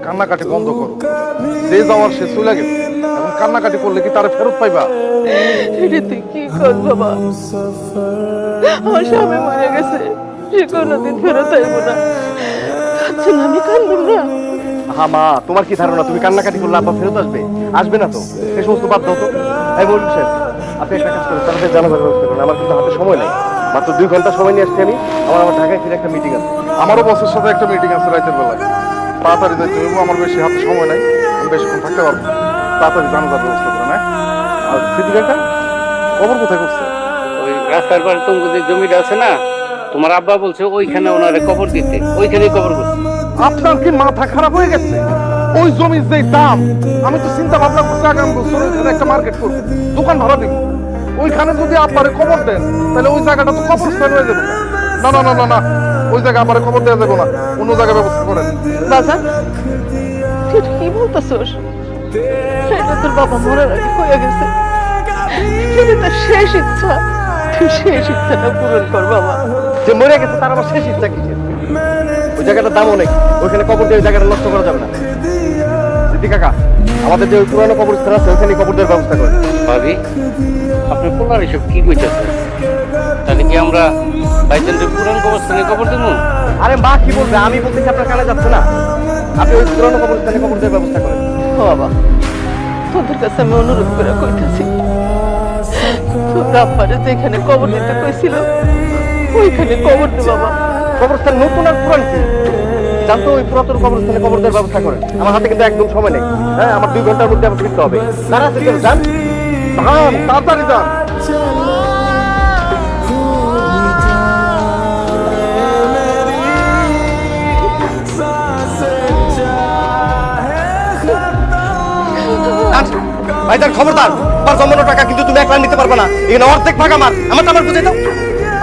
কান্নাকাটি বন্ধ করো। যে যাওয়ার সে চলে গেছে, এখন কান্নাকাটি করলে কি তারে ফেরত পাইবা? এটা তুই কি কর বাবা? আমার স্বামী মরে গেছে, সে কোনোদিন ফেরত আইব না। আচ্ছা আমি কান্দব না? হ্যাঁ মা, তোমার কি ধারণা তুমি কান্নাকাটি করলে আব্বা ফেরত আসবে? আসবে না তো, এই সমস্ত বাদ দাও তো। এই মৌলভী সাহেব, আপনি একটা কাজ করুন, তাদের জানাবার ব্যবস্থা করুন। আমার কিন্তু হাতে সময় নেই, মাত্র 2 ঘন্টা সময় নিয়ে আসছি আমি। আমার ঢাকায় ফিরে একটা মিটিং আছে। আমারও বসের সাথে একটা মিটিং আছে রাতের বেলায়, তাড়াতাড়ি যাইতে হইব। আমার বেশি হাতে সময় নাই, আমি বেশিক্ষণ থাকতে পারবো না। তাড়াতাড়ি জানাজার ব্যবস্থা করেন। হ্যাঁ, আর সিটি কাকা খবর কোথায় করছে? ওই রাস্তার পাশে তোমার যে জমিটা আছে না, তোমার আব্বা বলছে ওইখানে ওনারে কবর দিতে, ওইখানেই কবর করছে। আপনার কি মাথা খারাপ হয়ে গেছে? ওই জমির যে দাম, আমি তো চিন্তা ভাবনা করছি আগামী বছর ওইখানে একটা মার্কেট করবো, দোকান ভাড়া দিব। ওইখানে যদি আপনারে কবর দেন, তাহলে ওই জায়গাটা তো কবরস্থান হয়ে যাবে। না না না না না, ওই জায়গায় আপনারে কবর দেওয়া যাবে না, অন্য জায়গায় ব্যবস্থা করেন। বাজান, তুই কি বলতেছস? সেটা তোর বাবা মরার আগে হয়ে গেছে, সেটা তোর শেষ ইচ্ছা। তুই শেষ ইচ্ছাটা পূরণ কর বাবা। যে মরে গেছে তার আবার শেষ ইচ্ছা কিসের? ওই জায়গাটার দাম অনেক, ওইখানে কবর দিয়ে ওই জায়গাটা নষ্ট করা যাবে না। সিটি কাকা, আমাদের যে ওই পুরানো কবরস্থান আছে ওইখানে কবর দেওয়ার ব্যবস্থা করেন। ভাবি, আপনি পোলার এসব কি কইতেছেন? তাহলে কি আমরা বাইচান্সের পুরান কবরস্থানে কবর দেবো? আরে মা কি বলবে, আমি বলতেছি আপনার কানে যাচ্ছে না। আপনি ওই পুরানো কবরস্থানে কবর দেওয়ার ব্যবস্থা করেন। ও বাবা, তোদের কাছে আমি অনুরোধ করে কইতেছি, তোর আব্বারে যেখানে কবর দিতে কইছিল ওইখানে কবর দে বাবা। কবরস্থান নতুন আর পুরান কি জানতো? ওই পুরাতন কবরস্থানে কবর দেওয়ার ব্যবস্থা করেন। আমার হাতে কিন্তু একদম সময় নেই। হ্যাঁ, আমার 2 ঘন্টার মধ্যে আমাকে ফিরতে হবে। তারা আছে কেন? যান যান, তাড়াতাড়ি যান। ভাইজান খবরদার, আমার জমানো টাকা কিন্তু তুমি একলা নিতে পারবে না। এখানে অর্ধেক ভাগ আমার, আমারটা আমার বুঝে দাও।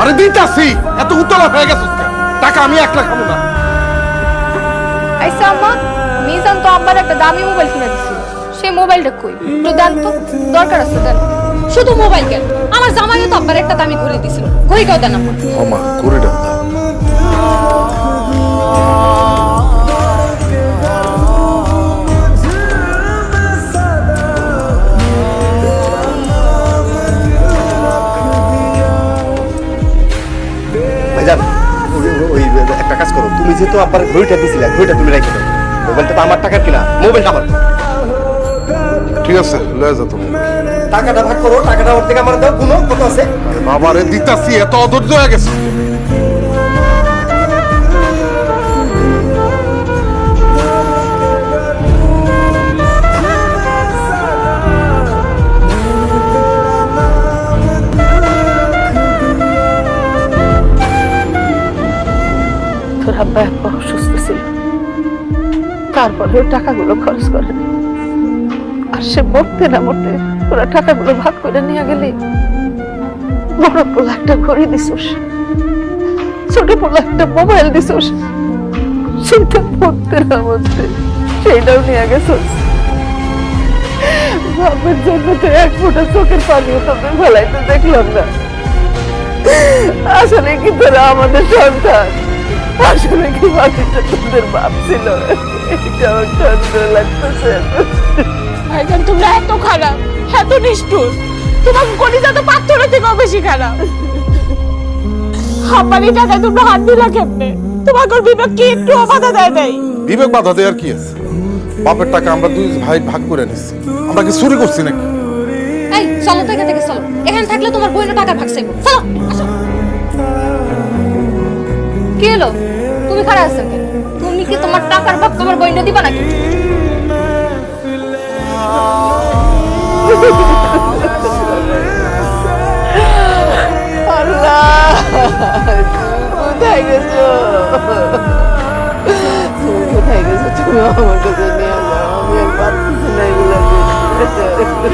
আরে দিতাছি, এত উতলা হয়ে গেছে টাকা আমি একলা খাবো না। আইসা আম্মা, মিজান তো আব্বার একটা দামি মোবাইল কিনে দিছিল, সেই মোবাইলটা কই? একটু দেন তো, দরকার আছে দেন। শুধু মোবাইল কেন, আমার জামাইও তো আব্বার একটা দামি ঘড়ি দিছিল, ঘড়িটাও দেন আম্মা। আমা ঘড়িটা দাও। ভাইজান, ওই একটা কাজ করো, তুমি যেহেতু আব্বার ঘড়িটা দিছিলে, ঘড়িটা তুমি রেখে দাও। মোবাইলটা তো আমার টাকার কিনা, মোবাইলটা আমার। ঠিক আছে, লয়ে যা তুমি। টাকাটা ভাগ করো, টাকাটা ওর থেকে আমার দাও। গুনো কত আছে? বাবারে দিতাছি, এত অধৈর্য হয়ে গেছে। তোর আব্বা একবার অসুস্থ ছিল, তারপরে টাকাগুলো খরচ করে না। আর সে মরতে না মরতে তোরা টাকাগুলো ভাগ করে নিয়ে গেলি। বড় পোলা একটা ঘড়ি দিছস, ছোট পোলা একটা মোবাইল দিছস, সেটা মরতে না মরতে সেইটাও নিয়ে গেছস। বাপের জন্য তো এক ফোঁটা চোখের পানিও তোদের ফেলাইতে দেখলাম না। আসলে কি তোরা আমাদের সন্তান? আসলে কি বাকিটা তোদের বাপ ছিল? এটাও চন্দ্র লাগতেছে। ভাইজান, তোমরা এত খারাপ, এত নিষ্ঠুর, তোমার কলিজা তো পাথরের থেকেও বেশি খারাপ। আব্বারই টাকায় তোমরা হাত দিলা কেমনে? তোমার বিবেক কি একটু বাধা দেয় নাই? বিবেক বাধা দেওয়ার কি আছে? বাপের টাকা আমরা 2 ভাই ভাগ করে নিচ্ছি, আমরা কি চুরি করছি নাকি? এই চলো তো এখান থেকে, চলো। এখানে থাকলে তোমার বইয়ের টাকা ভাগ চাইবো, চলো আসো। কি হলো, তুমি খারাপ আছো কেন? তুমি কি তোমার টাকার ভাগ তোমার বইনে দিবা নাকি? আল্লাহ, কোথায় গেছো? তুমি কোথায় গেছো? তুমি আমার কাছে নিয়ে যাও, আমি আর পারতেছি না এগুলো করতে।